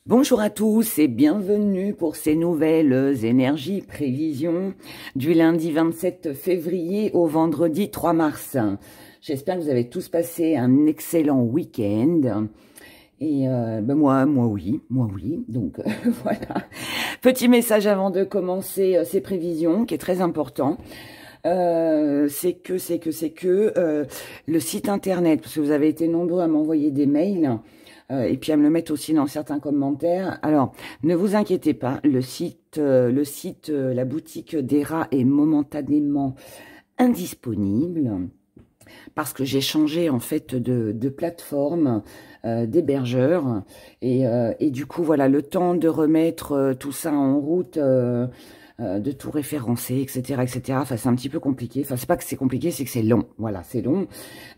Bonjour à tous et bienvenue pour ces nouvelles énergies prévisions du lundi 27 février au vendredi 3 mars. J'espère que vous avez tous passé un excellent week-end. Et moi oui. Donc voilà. Petit message avant de commencer ces prévisions qui est très important. C'est que le site internet, parce que vous avez été nombreux à m'envoyer des mails, et puis à me le mettre aussi dans certains commentaires. Alors, ne vous inquiétez pas, la boutique d'Era est momentanément indisponible parce que j'ai changé en fait de plateforme d'hébergeur et du coup voilà, le temps de remettre tout ça en route, de tout référencer, etc. Enfin, c'est un petit peu compliqué. Enfin, c'est pas que c'est compliqué, c'est que c'est long. Voilà, c'est long.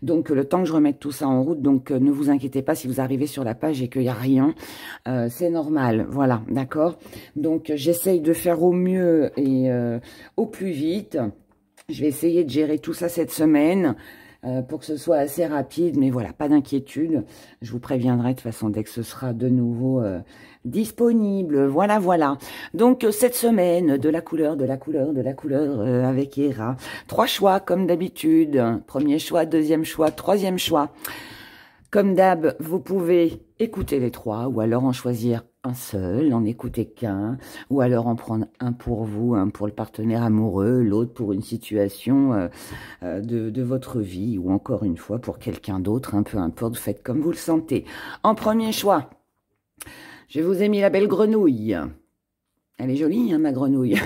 Donc, le temps que je remette tout ça en route, donc ne vous inquiétez pas si vous arrivez sur la page et qu'il n'y a rien. C'est normal. Voilà, d'accord. Donc, j'essaye de faire au mieux et au plus vite. Je vais essayer de gérer tout ça cette semaine pour que ce soit assez rapide. Mais voilà, pas d'inquiétude. Je vous préviendrai de toute façon dès que ce sera de nouveau disponible. Voilà. Donc, cette semaine, de la couleur avec Hera. 3 choix, comme d'habitude. Premier choix, deuxième choix, troisième choix. Comme d'hab, vous pouvez écouter les 3 ou alors en choisir un seul, n'en écouter qu'un, ou alors en prendre un pour vous, un pour le partenaire amoureux, l'autre pour une situation de votre vie, ou encore une fois pour quelqu'un d'autre, peu importe, faites comme vous le sentez. En premier choix, je vous ai mis la belle grenouille. Elle est jolie, hein, ma grenouille.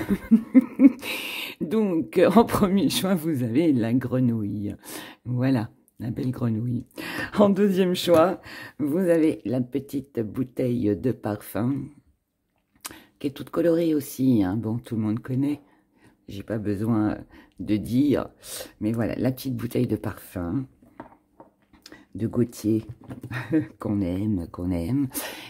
Donc, en premier choix, vous avez la grenouille. Voilà. La belle grenouille. En deuxième choix, vous avez la petite bouteille de parfum, qui est toute colorée aussi. Hein. Bon, tout le monde connaît. J'ai pas besoin de dire. Mais voilà, la petite bouteille de parfum de Gautier qu'on aime.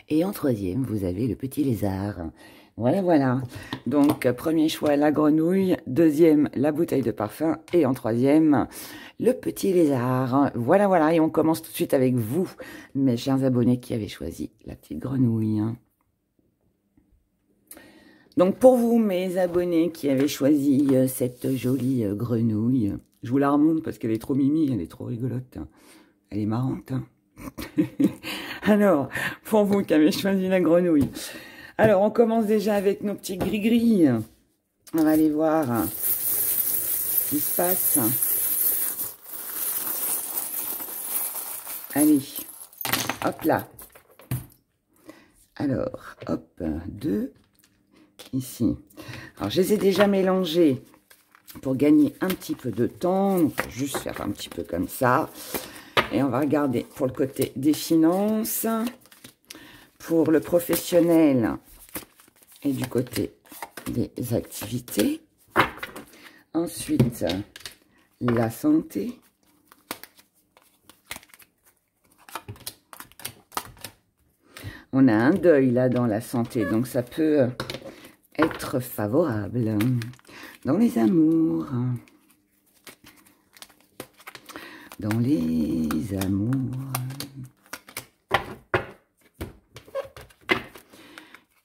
Et en troisième, vous avez le petit lézard. Voilà. Donc, premier choix, la grenouille. Deuxième, la bouteille de parfum. Et en troisième, le petit lézard. Voilà. Et on commence tout de suite avec vous, mes chers abonnés qui avez choisi la petite grenouille. Donc, pour vous, mes abonnés qui avez choisi cette jolie grenouille, je vous la remonte parce qu'elle est trop mimi, elle est trop rigolote. Elle est marrante. Hein. Alors, pour vous qui avez choisi la grenouille. Alors, on commence déjà avec nos petits gris-gris. On va aller voir ce qui se passe. Allez, hop là. Alors, hop, 2, ici. Alors, je les ai déjà mélangés pour gagner un petit peu de temps. Donc, juste faire un petit peu comme ça. Et on va regarder pour le côté des finances, pour le professionnel et du côté des activités. Ensuite, la santé. On a un deuil là dans la santé, donc ça peut être favorable. Dans les amours. Dans les amours.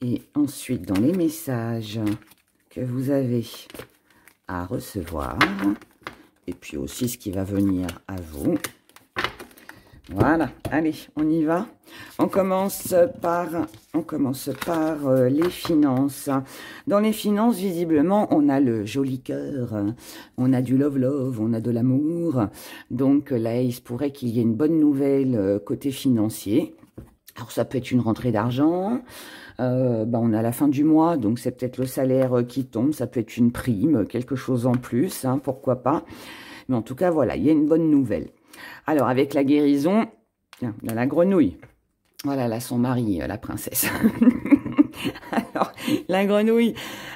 Et ensuite, dans les messages que vous avez à recevoir. Et puis aussi ce qui va venir à vous. Voilà, allez, on y va. On commence par les finances. Dans les finances, visiblement, on a le joli cœur, on a du love, on a de l'amour. Donc là, il se pourrait qu'il y ait une bonne nouvelle côté financier. Alors, ça peut être une rentrée d'argent. On a la fin du mois, donc c'est peut-être le salaire qui tombe. Ça peut être une prime, quelque chose en plus, hein, pourquoi pas. Mais en tout cas, voilà, il y a une bonne nouvelle. Alors, avec la guérison, là, la grenouille. Voilà, là, son mari, la princesse. Alors, la grenouille,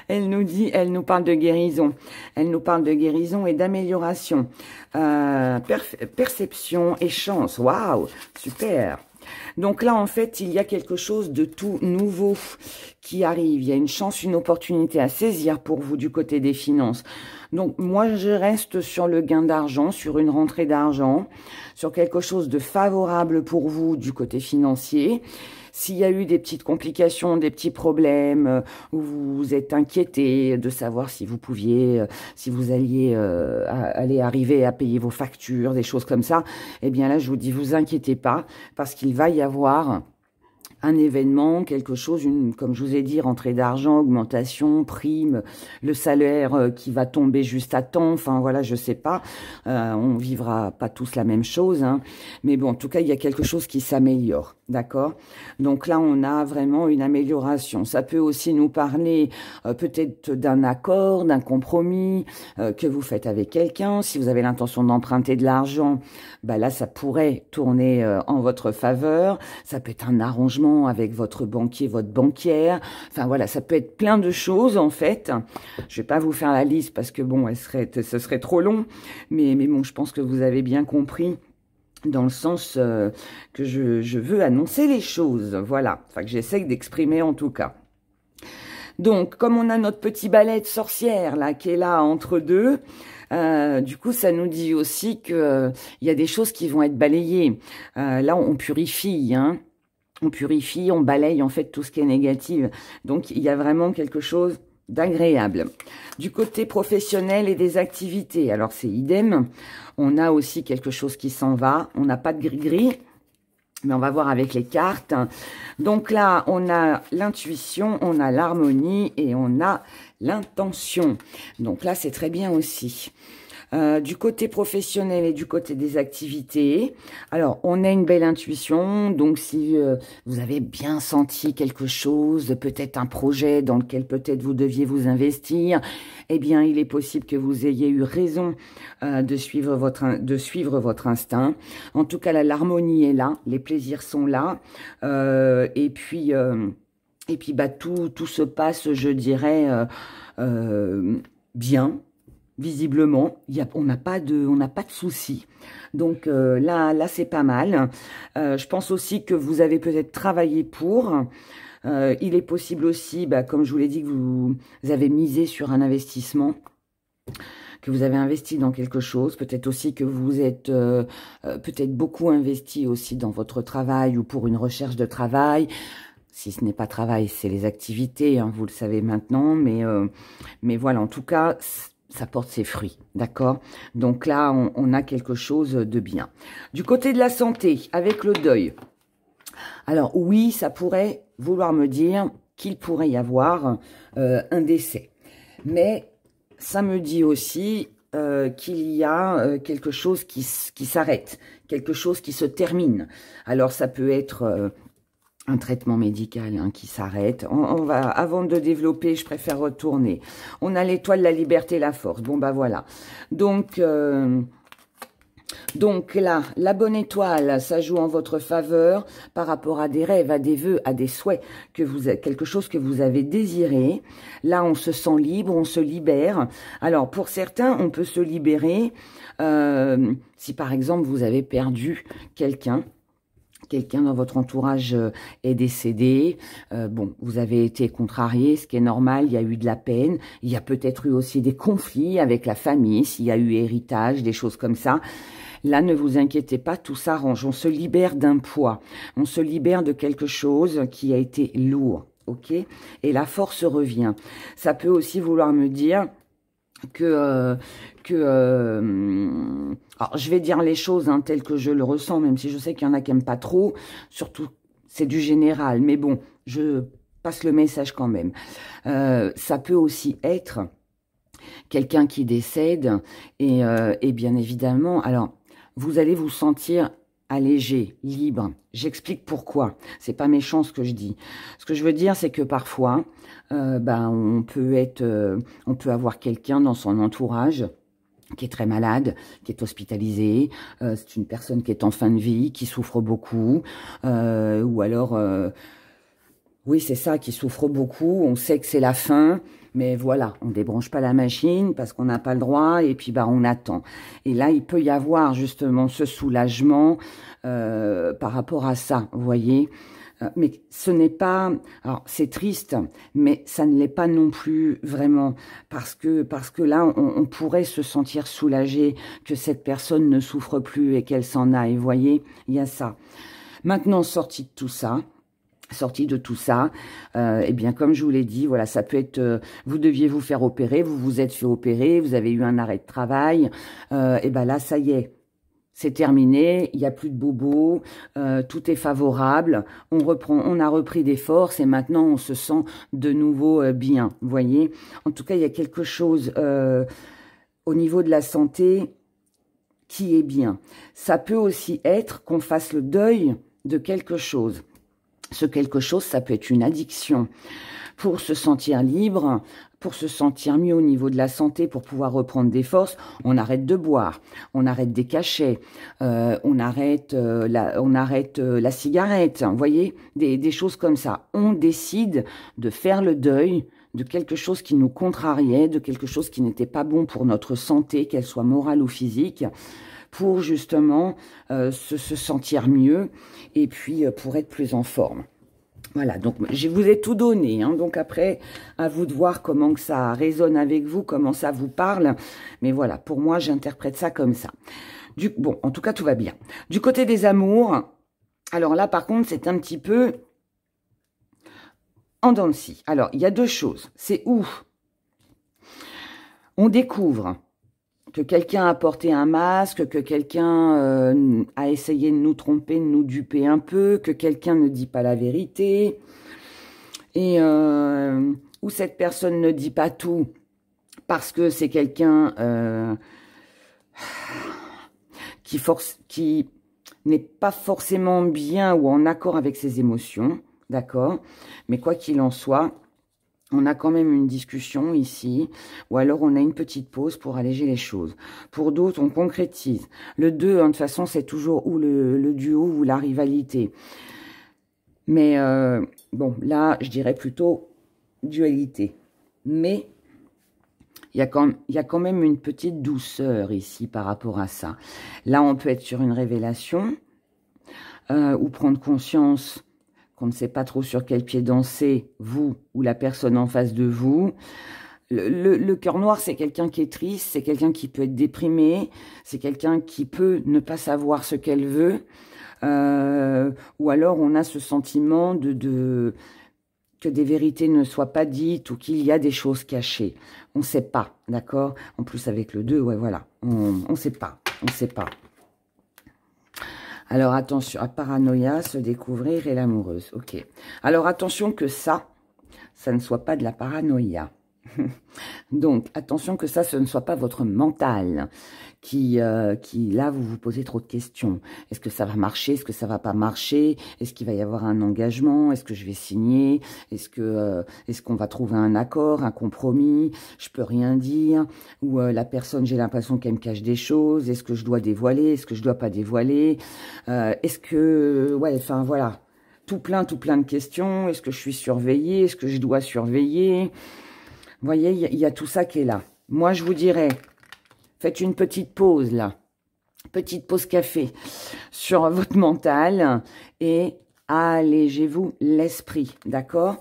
elle nous parle de guérison. Elle nous parle de guérison et d'amélioration. Perception et chance. Waouh, super. Donc là, en fait, il y a quelque chose de tout nouveau qui arrive. Il y a une chance, une opportunité à saisir pour vous du côté des finances. Donc, moi, je reste sur le gain d'argent, sur une rentrée d'argent, sur quelque chose de favorable pour vous du côté financier. s'il y a eu des petites complications, des petits problèmes, où vous vous êtes inquiété de savoir si vous pouviez, si vous alliez aller arriver à payer vos factures, des choses comme ça, eh bien là, je vous dis, vous inquiétez pas, parce qu'il va y avoir un événement, quelque chose, comme je vous ai dit, rentrée d'argent, augmentation, prime, le salaire qui va tomber juste à temps, enfin voilà, je sais pas, on vivra pas tous la même chose, hein, mais bon, en tout cas, il y a quelque chose qui s'améliore, d'accord? Donc là, on a vraiment une amélioration. Ça peut aussi nous parler peut-être d'un accord, d'un compromis que vous faites avec quelqu'un. Si vous avez l'intention d'emprunter de l'argent, bah là, ça pourrait tourner en votre faveur. Ça peut être un arrangement avec votre banquier, votre banquière. Enfin voilà, ça peut être plein de choses en fait. Je vais pas vous faire la liste parce que bon, ce serait trop long. Mais bon, je pense que vous avez bien compris dans le sens que je veux annoncer les choses. Voilà, enfin que j'essaye d'exprimer en tout cas. Donc, comme on a notre petit balai de sorcière là qui est là entre deux, du coup, ça nous dit aussi que il y a des choses qui vont être balayées. Là, on purifie, hein. On purifie, on balaye en fait tout ce qui est négatif. Donc, il y a vraiment quelque chose d'agréable. Du côté professionnel et des activités, alors c'est idem. On a aussi quelque chose qui s'en va. On n'a pas de gris-gris, mais on va voir avec les cartes. Donc là, on a l'intuition, on a l'harmonie et on a l'intention. Donc là, c'est très bien aussi. Du côté professionnel et du côté des activités, alors on a une belle intuition, donc si vous avez bien senti quelque chose, peut-être un projet dans lequel peut-être vous deviez vous investir, eh bien il est possible que vous ayez eu raison de suivre votre instinct. En tout cas, l'harmonie est là, les plaisirs sont là, et puis bah tout se passe, je dirais, bien. Visiblement, on n'a pas de soucis. Donc là c'est pas mal. Je pense aussi que vous avez peut-être travaillé pour. Il est possible aussi, bah, comme je vous l'ai dit, que vous avez misé sur un investissement, que vous avez investi dans quelque chose. Peut-être aussi que vous êtes peut-être beaucoup investi aussi dans votre travail ou pour une recherche de travail. Si ce n'est pas travail, c'est les activités, hein, vous le savez maintenant. Mais voilà, en tout cas, ça porte ses fruits, d'accord? Donc là, on a quelque chose de bien. Du côté de la santé, avec le deuil. Alors oui, ça pourrait vouloir me dire qu'il pourrait y avoir un décès. Mais ça me dit aussi qu'il y a quelque chose qui s'arrête, quelque chose qui se termine. Alors ça peut être un traitement médical hein, qui s'arrête. On va, avant de développer, je préfère retourner. On a l'étoile, la liberté, la force. Bon, bah voilà. Donc là, la bonne étoile, ça joue en votre faveur par rapport à des rêves, à des vœux, à des souhaits, quelque chose que vous avez désiré. Là, on se sent libre, on se libère. Alors, pour certains, on peut se libérer si, par exemple, vous avez perdu quelqu'un dans votre entourage est décédé, bon, vous avez été contrarié, ce qui est normal, il y a eu de la peine, il y a peut-être eu aussi des conflits avec la famille, s'il y a eu héritage, des choses comme ça. Là, ne vous inquiétez pas, tout s'arrange, on se libère d'un poids, on se libère de quelque chose qui a été lourd, ok? Et la force revient. Ça peut aussi vouloir me dire alors, je vais dire les choses hein, telles que je le ressens, même si je sais qu'il y en a qui n'aiment pas trop, surtout c'est du général, mais bon, je passe le message quand même. Ça peut aussi être quelqu'un qui décède et bien évidemment, alors vous allez vous sentir allégé, libre. J'explique pourquoi. C'est pas méchant ce que je dis. Ce que je veux dire, c'est que parfois, on peut avoir quelqu'un dans son entourage qui est très malade, qui est hospitalisé. C'est une personne qui est en fin de vie, qui souffre beaucoup, ou alors, oui, c'est ça, qui souffre beaucoup. On sait que c'est la fin. Mais voilà, on débranche pas la machine parce qu'on n'a pas le droit et puis bah on attend. Et là, il peut y avoir justement ce soulagement par rapport à ça, vous voyez. Mais ce n'est pas... Alors, c'est triste, mais ça ne l'est pas non plus vraiment. Parce que là, on pourrait se sentir soulagé que cette personne ne souffre plus et qu'elle s'en aille, vous voyez. Il y a ça. Maintenant, sorti de tout ça, sorti de tout ça, eh bien, comme je vous l'ai dit, voilà, ça peut être, vous deviez vous faire opérer, vous vous êtes fait opérer, vous avez eu un arrêt de travail, et ben là, ça y est, c'est terminé, il n'y a plus de bobo, tout est favorable, on a repris des forces et maintenant on se sent de nouveau bien, vous voyez. En tout cas, il y a quelque chose au niveau de la santé qui est bien. Ça peut aussi être qu'on fasse le deuil de quelque chose. Ce quelque chose, ça peut être une addiction. Pour se sentir libre, pour se sentir mieux au niveau de la santé, pour pouvoir reprendre des forces, on arrête de boire, on arrête des cachets, on arrête la cigarette, vous voyez, des choses comme ça. On décide de faire le deuil de quelque chose qui nous contrariait, de quelque chose qui n'était pas bon pour notre santé, qu'elle soit morale ou physique, pour justement se sentir mieux et puis pour être plus en forme. Voilà, donc je vous ai tout donné, hein, donc après, à vous de voir comment que ça résonne avec vous, comment ça vous parle, mais voilà, pour moi, j'interprète ça comme ça. Bon, en tout cas, tout va bien. Du côté des amours, alors là, par contre, c'est un petit peu en dents de scie. Alors, il y a deux choses, c'est où on découvre que quelqu'un a porté un masque, que quelqu'un a essayé de nous tromper, de nous duper un peu, que quelqu'un ne dit pas la vérité, et où cette personne ne dit pas tout parce que c'est quelqu'un qui n'est pas forcément bien ou en accord avec ses émotions, d'accord? Mais quoi qu'il en soit, on a quand même une discussion ici, ou alors on a une petite pause pour alléger les choses. Pour d'autres, on concrétise. Le 2, de toute façon, c'est toujours ou le duo ou la rivalité. Mais bon, là, je dirais plutôt dualité. Mais il y a quand même une petite douceur ici par rapport à ça. Là, on peut être sur une révélation ou prendre conscience qu'on ne sait pas trop sur quel pied danser, vous ou la personne en face de vous. Le cœur noir, c'est quelqu'un qui est triste, c'est quelqu'un qui peut être déprimé, c'est quelqu'un qui peut ne pas savoir ce qu'elle veut, ou alors on a ce sentiment que des vérités ne soient pas dites ou qu'il y a des choses cachées. On ne sait pas, d'accord? En plus, avec le 2, ouais, voilà, on ne sait pas, on ne sait pas. Alors, attention, à paranoïa, se découvrir et l'amoureuse. Ok. Alors, attention que ça ne soit pas de la paranoïa. Donc, attention que ça, ce ne soit pas votre mental qui là, vous vous posez trop de questions. Est-ce que ça va marcher? Est-ce que ça va pas marcher? Est-ce qu'il va y avoir un engagement? Est-ce que je vais signer? Est-ce qu'on va trouver un accord, un compromis? Je peux rien dire. Ou la personne, j'ai l'impression qu'elle me cache des choses. Est-ce que je dois dévoiler? Est-ce que je dois pas dévoiler? Est-ce que... Ouais, enfin, voilà. Tout plein de questions. Est-ce que je suis surveillée? Est-ce que je dois surveiller? Vous voyez, il y a tout ça qui est là. Moi, je vous dirais, faites une petite pause, là. Petite pause café sur votre mental et allégez-vous l'esprit, d'accord?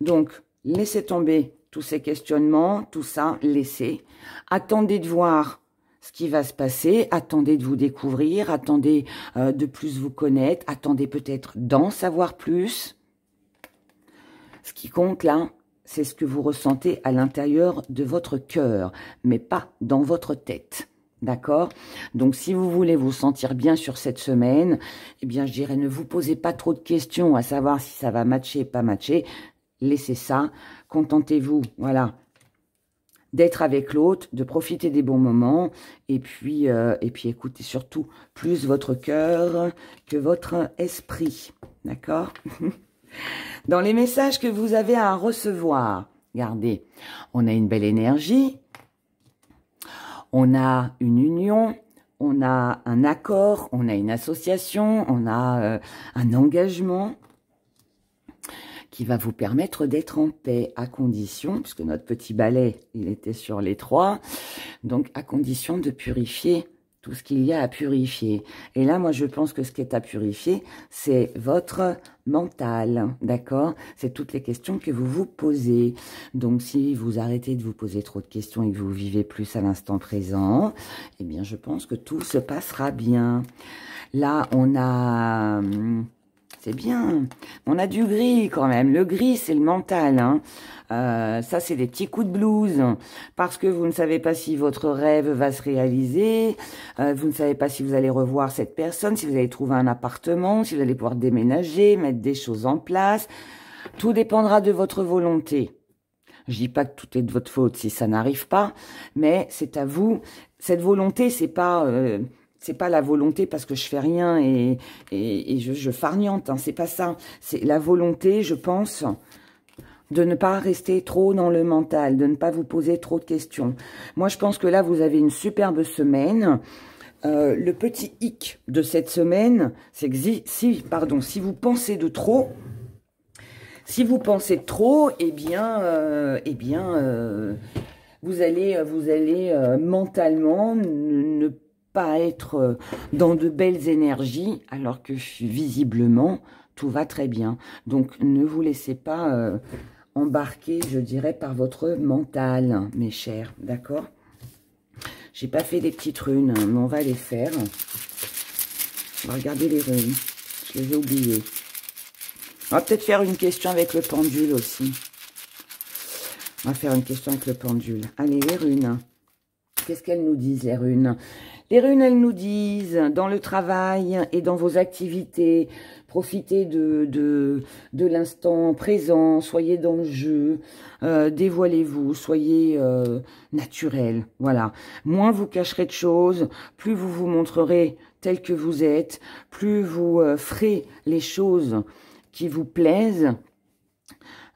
Donc, laissez tomber tous ces questionnements, tout ça, laissez. Attendez de voir ce qui va se passer, attendez de vous découvrir, attendez de plus vous connaître, attendez peut-être d'en savoir plus. Ce qui compte, là, c'est ce que vous ressentez à l'intérieur de votre cœur, mais pas dans votre tête. D'accord? Donc, si vous voulez vous sentir bien sur cette semaine, eh bien, je dirais, ne vous posez pas trop de questions à savoir si ça va matcher, pas matcher. Laissez ça. Contentez-vous, voilà, d'être avec l'autre, de profiter des bons moments, et puis écoutez surtout plus votre cœur que votre esprit. D'accord? Dans les messages que vous avez à recevoir, regardez, on a une belle énergie, on a une union, on a un accord, on a une association, on a un engagement qui va vous permettre d'être en paix, à condition, puisque notre petit balai, il était sur les 3, donc à condition de purifier tout ce qu'il y a à purifier. Et là, moi, je pense que ce qui est à purifier, c'est votre mental, d'accord? C'est toutes les questions que vous vous posez. Donc, si vous arrêtez de vous poser trop de questions et que vous vivez plus à l'instant présent, eh bien, je pense que tout se passera bien. Là, on a c'est bien. On a du gris quand même. Le gris, c'est le mental. Hein. Ça, c'est des petits coups de blues. Parce que vous ne savez pas si votre rêve va se réaliser. Vous ne savez pas si vous allez revoir cette personne, si vous allez trouver un appartement, si vous allez pouvoir déménager, mettre des choses en place. Tout dépendra de votre volonté. Je dis pas que tout est de votre faute si ça n'arrive pas, mais c'est à vous. Cette volonté, c'est pas la volonté parce que je fais rien et je farniente. Hein, c'est pas ça. C'est la volonté, je pense, de ne pas rester trop dans le mental, de ne pas vous poser trop de questions. Moi, je pense que là, vous avez une superbe semaine. Le petit hic de cette semaine, c'est que si vous pensez de trop. Si vous pensez trop, vous allez mentalement ne pas être dans de belles énergies, alors que visiblement, tout va très bien. Donc, ne vous laissez pas embarquer, je dirais, par votre mental, mes chers, d'accord? J'ai pas fait des petites runes, mais on va les faire. On va regarder les runes. Je les ai oubliées. On va peut-être faire une question avec le pendule aussi. On va faire une question avec le pendule. Allez, les runes. Qu'est-ce qu'elles nous disent, les runes? Les runes, elles nous disent, dans le travail et dans vos activités, profitez de l'instant présent, soyez dans le jeu, dévoilez-vous, soyez naturel. Voilà. Moins vous cacherez de choses, plus vous vous montrerez tel que vous êtes, plus vous ferez les choses qui vous plaisent,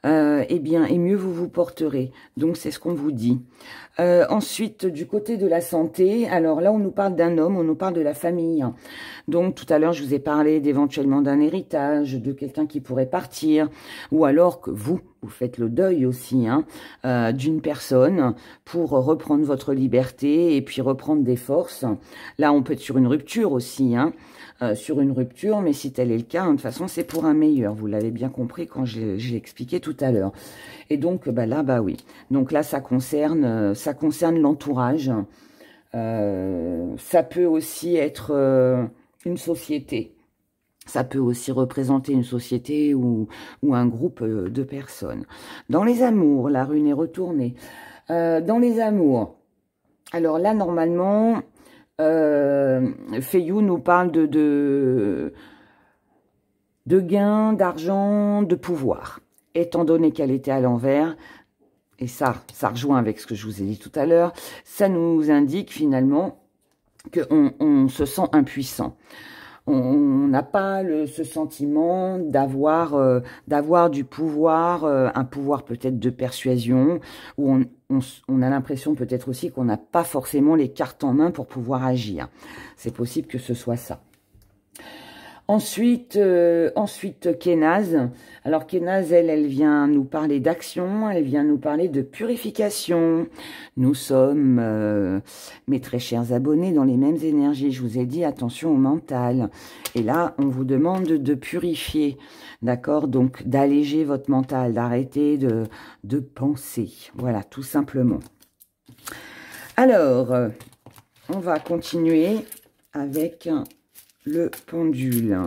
et mieux vous vous porterez. Donc, c'est ce qu'on vous dit. Ensuite, du côté de la santé, alors là, on nous parle d'un homme, on nous parle de la famille. Donc, tout à l'heure, je vous ai parlé d'éventuellement d'un héritage, de quelqu'un qui pourrait partir, ou alors que vous faites le deuil aussi, hein, d'une personne pour reprendre votre liberté et puis reprendre des forces. Là, on peut être sur une rupture aussi, hein. Sur une rupture, mais si tel est le cas, de toute façon, c'est pour un meilleur. Vous l'avez bien compris quand j'ai expliqué tout à l'heure. Et donc, oui. Donc là, ça concerne l'entourage. Ça peut aussi être une société. Ça peut aussi représenter une société ou un groupe de personnes. Dans les amours, la rune est retournée. Dans les amours, alors là, normalement... Feyou nous parle de gains, d'argent, de pouvoir. Étant donné qu'elle était à l'envers, et ça rejoint avec ce que je vous ai dit tout à l'heure, ça nous indique finalement qu'on se sent impuissant. On n'a pas ce sentiment d'avoir du pouvoir, un pouvoir peut-être de persuasion, où on a l'impression peut-être aussi qu'on n'a pas forcément les cartes en main pour pouvoir agir. C'est possible que ce soit ça. Ensuite, Kénaz. Alors, Kénaz, elle vient nous parler d'action, elle vient nous parler de purification. Nous sommes, mes très chers abonnés, dans les mêmes énergies. Je vous ai dit, attention au mental. Et là, on vous demande de purifier, d'accord? Donc, d'alléger votre mental, d'arrêter de penser. Voilà, tout simplement. Alors, on va continuer avec... le pendule.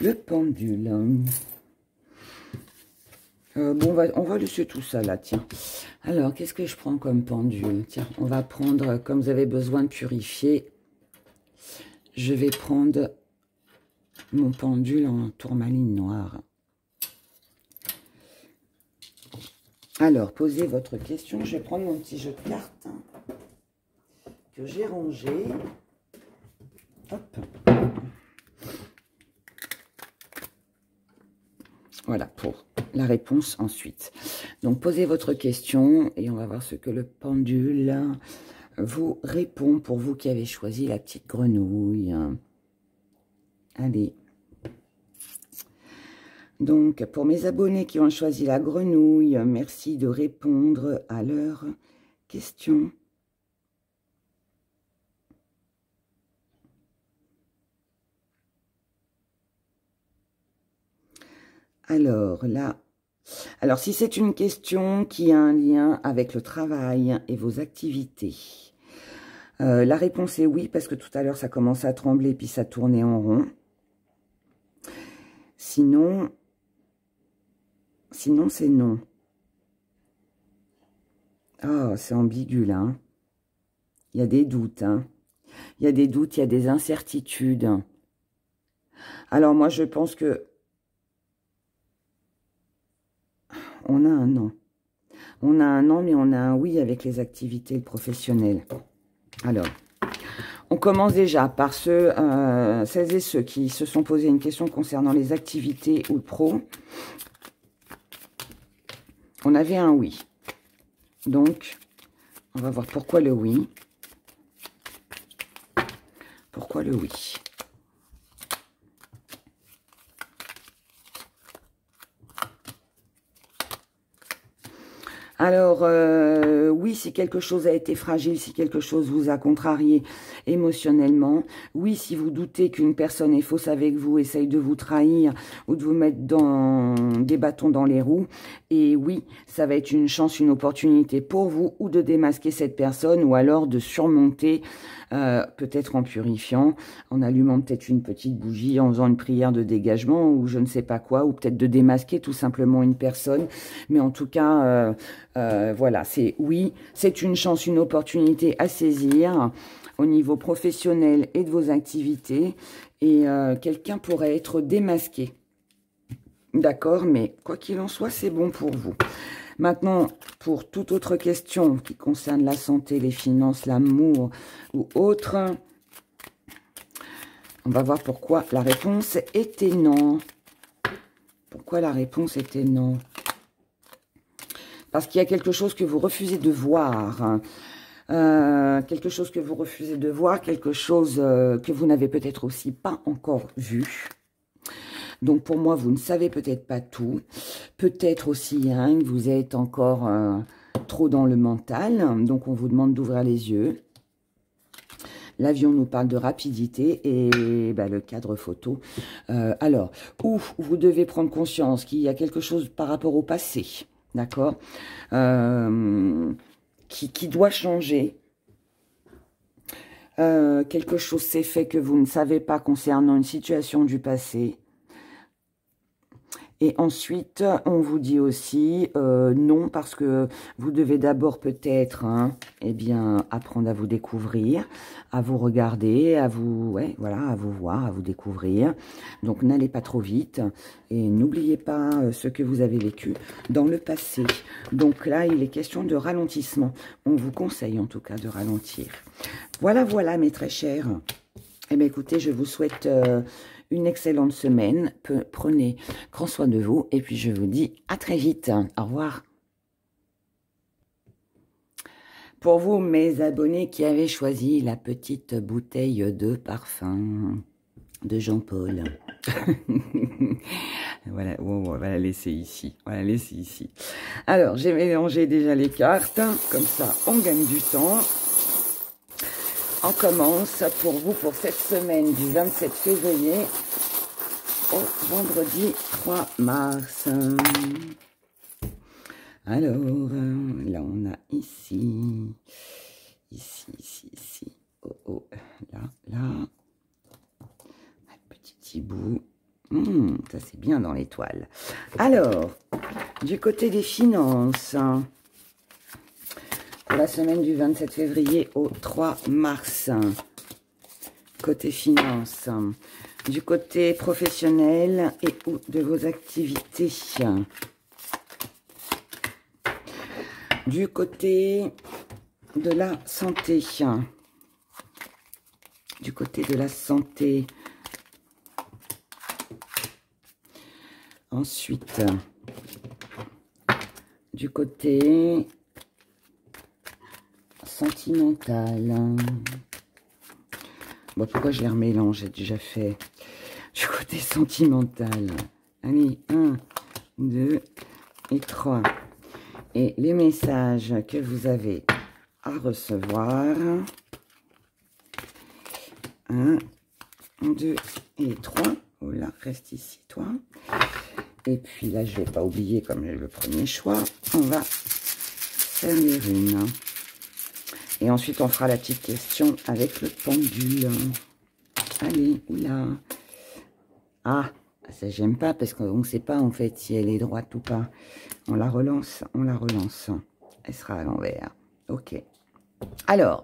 Le pendule. On va laisser tout ça là, tiens. Alors, qu'est-ce que je prends comme pendule? Tiens, on va prendre, comme vous avez besoin de purifier, je vais prendre mon pendule en tourmaline noire. Alors, posez votre question. Je vais prendre mon petit jeu de cartes que j'ai rangé. Hop. Voilà pour la réponse ensuite. Donc, posez votre question et on va voir ce que le pendule vous répond pour vous qui avez choisi la petite grenouille. Allez. Donc, pour mes abonnés qui ont choisi la grenouille, merci de répondre à leurs questions. Alors là, si c'est une question qui a un lien avec le travail et vos activités, La réponse est oui, parce que tout à l'heure, ça commençait à trembler, puis ça tournait en rond. Sinon, c'est non. Oh, c'est ambigu, là. Hein. Il y a des doutes, hein. Il y a des doutes, il y a des incertitudes. Alors, moi, je pense que on a un non. On a un non, mais on a un oui avec les activités professionnelles. Alors, on commence déjà par celles et ceux qui se sont posé une question concernant les activités ou le pro. On avait un oui. Donc, on va voir pourquoi le oui. Pourquoi le oui? Alors, oui, si quelque chose a été fragile, si quelque chose vous a contrarié émotionnellement, oui, si vous doutez qu'une personne est fausse avec vous, essaye de vous trahir ou de vous mettre des bâtons dans les roues, et oui, ça va être une chance, une opportunité pour vous, ou de démasquer cette personne, ou alors de surmonter, peut-être en purifiant, en allumant peut-être une petite bougie, en faisant une prière de dégagement, ou je ne sais pas quoi, ou peut-être de démasquer tout simplement une personne, mais en tout cas... voilà, c'est oui, c'est une chance, une opportunité à saisir au niveau professionnel et de vos activités. Et quelqu'un pourrait être démasqué. D'accord, mais quoi qu'il en soit, c'est bon pour vous. Maintenant, pour toute autre question qui concerne la santé, les finances, l'amour ou autre, on va voir pourquoi la réponse était non. Pourquoi la réponse était non? Parce qu'il y a quelque chose que vous refusez de voir. Quelque chose que vous refusez de voir. Quelque chose que vous n'avez peut-être aussi pas encore vu. Donc, pour moi, vous ne savez peut-être pas tout. Peut-être aussi hein, que vous êtes encore trop dans le mental. Donc, on vous demande d'ouvrir les yeux. L'avion nous parle de rapidité et bah, le cadre photo. Alors, où vous devez prendre conscience qu'il y a quelque chose par rapport au passé. D'accord, qui doit changer. Quelque chose s'est fait que vous ne savez pas concernant une situation du passé. Et ensuite, on vous dit aussi non, parce que vous devez d'abord peut-être hein, eh bien, apprendre à vous découvrir, à vous regarder, à vous, ouais, voilà, à vous voir, à vous découvrir. Donc, n'allez pas trop vite et n'oubliez pas ce que vous avez vécu dans le passé. Donc là, il est question de ralentissement. On vous conseille en tout cas de ralentir. Voilà, voilà, mes très chers. Eh bien, écoutez, je vous souhaite... une excellente semaine. Prenez grand soin de vous. Et puis, je vous dis à très vite. Au revoir. Pour vous, mes abonnés qui avaient choisi la petite bouteille de parfum de Jean-Paul. Voilà, on va la laisser ici. On va la laisser ici. Alors, j'ai mélangé déjà les cartes. Comme ça, on gagne du temps. On commence pour vous pour cette semaine du 27 février au vendredi 3 mars. Alors, là on a ici, oh, oh, là, un petit hibou. Ça c'est bien dans l'étoile. Alors, du côté des finances... Pour la semaine du 27 février au 3 mars. Côté finance. Du côté professionnel et ou de vos activités. Du côté de la santé. Du côté de la santé. Ensuite, du côté... sentimental. Bon, pourquoi je les remélange? J'ai déjà fait du côté sentimental. Allez, 1, 2 et 3. Et les messages que vous avez à recevoir. 1, 2 et 3. Oh là, reste ici, toi. Et puis là, je ne vais pas oublier, comme j'ai le premier choix, on va faire les runes. Et ensuite, on fera la petite question avec le pendule. Allez, oula. Ah, ça j'aime pas parce qu'on ne sait pas en fait si elle est droite ou pas. On la relance, on la relance. Elle sera à l'envers. Ok. Alors,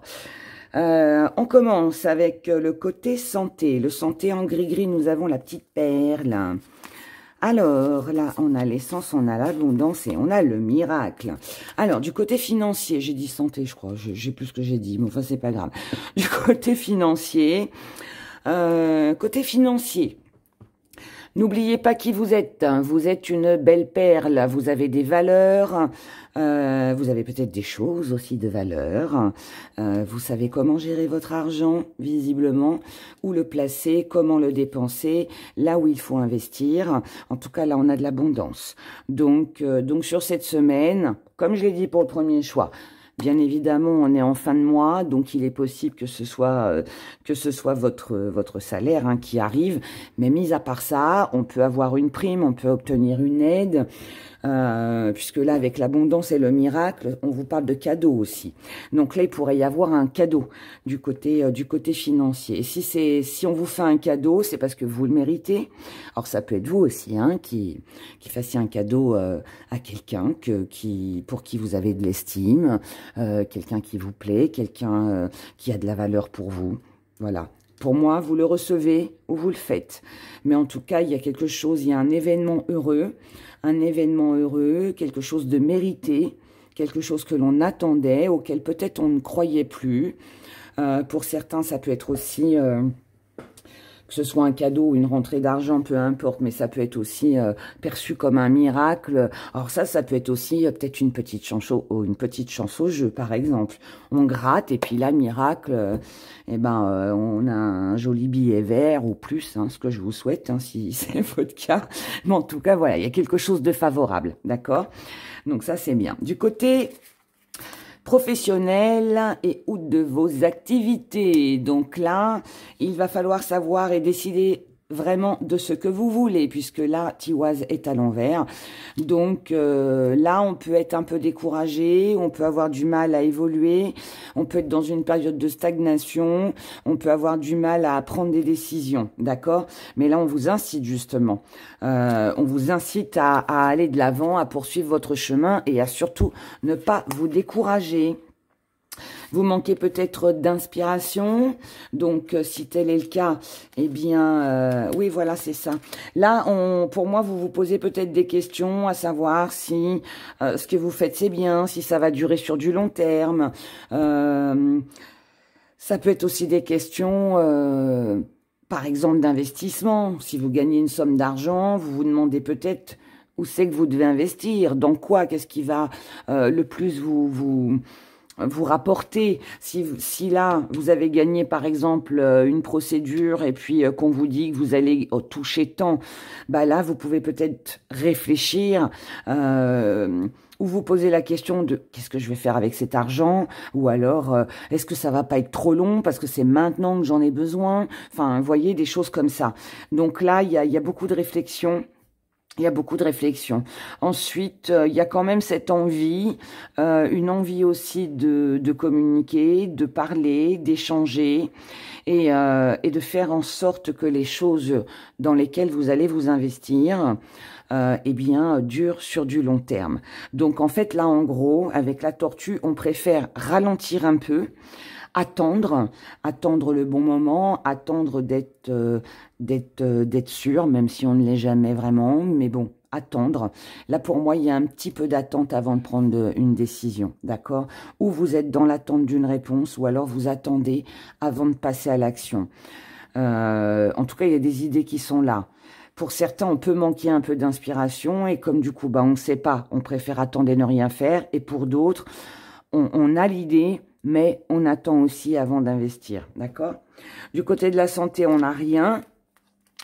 on commence avec le côté santé. Le santé en gris-gris, nous avons la petite perle. Alors, là, on a l'essence, on a l'abondance et on a le miracle. Alors, du côté financier, j'ai dit santé, je crois. J'ai plus ce que j'ai dit, mais enfin, c'est pas grave. Du côté financier, n'oubliez pas qui vous êtes. Vous êtes une belle perle. Vous avez des valeurs. Vous avez peut-être des choses aussi de valeur. Vous savez comment gérer votre argent, visiblement, où le placer, comment le dépenser, là où il faut investir. En tout cas, là, on a de l'abondance. Donc sur cette semaine, comme je l'ai dit pour le premier choix, bien évidemment, on est en fin de mois, donc il est possible que ce soit votre salaire hein, qui arrive. Mais mis à part ça, on peut avoir une prime, on peut obtenir une aide. Puisque là, avec l'abondance et le miracle, on vous parle de cadeaux aussi. Donc là, il pourrait y avoir un cadeau du côté financier. Et si on vous fait un cadeau, c'est parce que vous le méritez. Alors, ça peut être vous aussi, hein, qui fassiez un cadeau à quelqu'un pour qui vous avez de l'estime, quelqu'un qui vous plaît, quelqu'un qui a de la valeur pour vous. Voilà. Pour moi, vous le recevez ou vous le faites. Mais en tout cas, il y a quelque chose, il y a un événement heureux, quelque chose de mérité, quelque chose que l'on attendait, auquel peut-être on ne croyait plus. Pour certains, ça peut être aussi... que ce soit un cadeau ou une rentrée d'argent, peu importe, mais ça peut être aussi perçu comme un miracle. Alors ça peut être aussi peut-être une petite chance au jeu, par exemple. On gratte et puis là, miracle, on a un joli billet vert ou plus, hein, ce que je vous souhaite, hein, si c'est votre cas. Mais en tout cas, voilà, il y a quelque chose de favorable, d'accord? Donc ça, c'est bien. Du côté professionnel et ou de vos activités. Donc là, il va falloir savoir et décider vraiment de ce que vous voulez, puisque là, Tiwaz est à l'envers. Donc là, on peut être un peu découragé, on peut avoir du mal à évoluer, on peut être dans une période de stagnation, on peut avoir du mal à prendre des décisions, d'accord? Mais là, on vous incite justement, on vous incite à aller de l'avant, à poursuivre votre chemin et à surtout ne pas vous décourager. Vous manquez peut-être d'inspiration, donc si tel est le cas, eh bien, oui, voilà, c'est ça. Là, pour moi, vous vous posez peut-être des questions, à savoir si ce que vous faites, c'est bien, si ça va durer sur du long terme. Ça peut être aussi des questions, par exemple, d'investissement. Si vous gagnez une somme d'argent, vous vous demandez peut-être où c'est que vous devez investir, dans quoi, qu'est-ce qui va le plus vous rapporter. Si là, vous avez gagné, par exemple, une procédure et puis qu'on vous dit que vous allez toucher tant, bah là, vous pouvez peut-être réfléchir ou vous poser la question de qu'est-ce que je vais faire avec cet argent, ou alors est-ce que ça va pas être trop long parce que c'est maintenant que j'en ai besoin. Enfin, vous voyez, des choses comme ça. Donc là, il y a beaucoup de réflexion. Il y a beaucoup de réflexion. Ensuite, il y a quand même cette envie, une envie aussi de communiquer, de parler, d'échanger et de faire en sorte que les choses dans lesquelles vous allez vous investir, eh bien, durent sur du long terme. Donc, en fait, là, en gros, avec la tortue, on préfère ralentir un peu, attendre le bon moment, attendre d'être sûr, même si on ne l'est jamais vraiment, mais bon, attendre. Là, pour moi, il y a un petit peu d'attente avant de prendre une décision, d'accord? Ou vous êtes dans l'attente d'une réponse, ou alors vous attendez avant de passer à l'action. En tout cas, il y a des idées qui sont là. Pour certains, on peut manquer un peu d'inspiration, et comme du coup, on ne sait pas, on préfère attendre et ne rien faire, et pour d'autres, on a l'idée, mais on attend aussi avant d'investir, d'accord? Du côté de la santé, on n'a rien.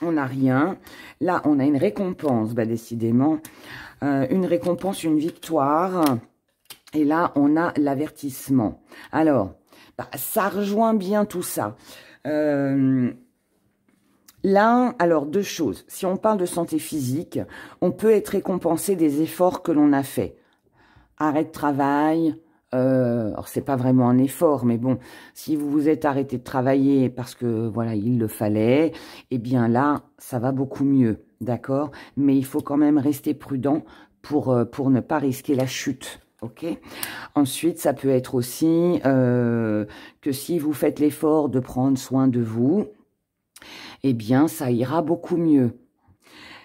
On n'a rien. Là, on a une récompense, décidément. Une récompense, une victoire. Et là, on a l'avertissement. Alors, ça rejoint bien tout ça. Là, alors, deux choses. Si on parle de santé physique, on peut être récompensé des efforts que l'on a faits. Arrêt de travail, alors c'est pas vraiment un effort, mais bon, si vous vous êtes arrêté de travailler parce que voilà, il le fallait, eh bien là, ça va beaucoup mieux, d'accord? Mais il faut quand même rester prudent pour ne pas risquer la chute. Ok. Ensuite, ça peut être aussi que si vous faites l'effort de prendre soin de vous, eh bien, ça ira beaucoup mieux.